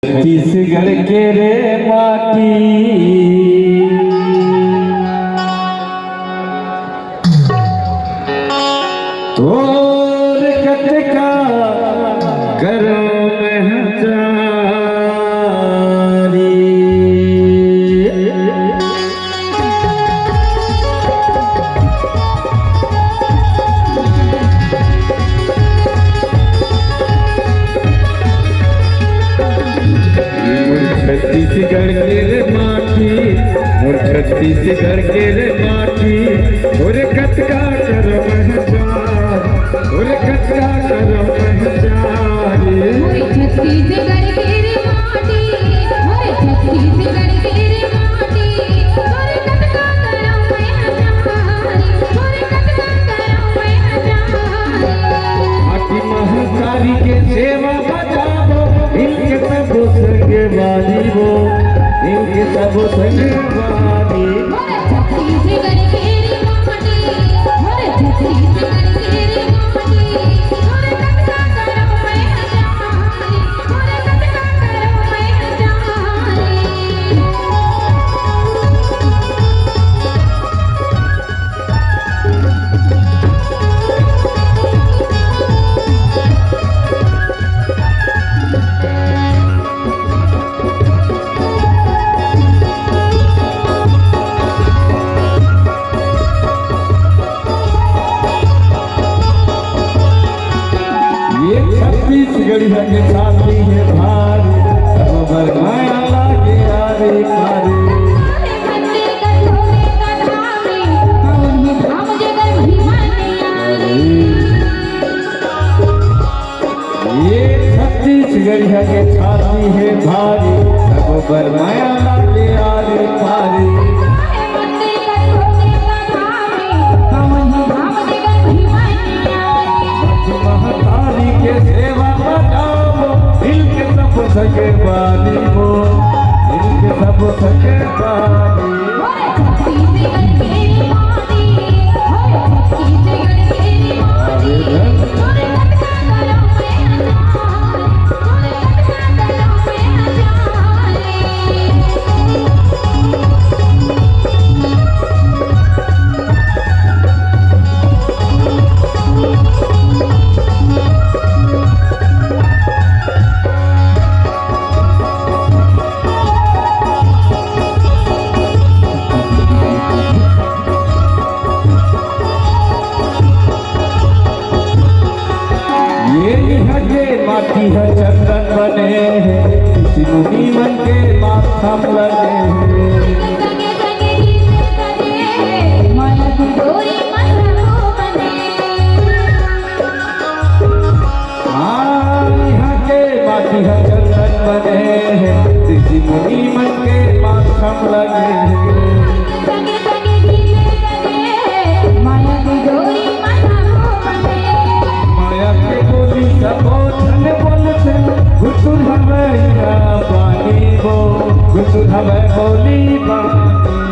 छत्तीसगढ़ के रे माटी तोर कटका करो महजारी छत्तीसगढ़ के रे माटी मोर छत्तीसगढ़ के रे माटी और कटका करो महजारी और कटका करो महजारी छत्तीसगढ़ के रे माटी मोर छत्तीसगढ़ के रे माटी और कटका करो महजारी और कटका करो महजारी माटी महतारी के सेवा बजावो इनके सब संगे वाली वो इनके सब संगे वाली छत्तीसगढ़ के रे माटी मोर छत्तीसगढ़ के रे माटी और कटका करो महजारी और कटका करो महजारी ये छत्तीसगढ़ के साथी है भारी अब बरमाया लागे आरे पारे हंसे कठोरे कधावे और ये धाम जगर भीमाने आवे ये छत्तीसगढ़ के साथी है भारी अब बरमाया लागे आरे पारे हंसे कठोरे कधावे और ये धाम जगर भीमाने आवे महतारी के सेवा बजाओ इनके सब सगे वाली वो इनके सब सगे वाली छत्तीसगढ़ के रे माटी और छत्तीसगढ़ के रे माटी और कटका करो महजारी और कटका करो ये हजे माटी है चंदन बने हैं किसी मुनि मन के माथा लगे हैं संगे संगे गीत करे माया की डोरी मधुरो बने हाँ यहाँ के माटी है चंदन बने हैं किसी मुनि मन के माथा लगे हैं संगे संगे गीत करे माया की डोरी मधुरो बने माया के बोली सबो धन बोलते घुसुर हमें पानी वो घुसुर हमें बोली पानी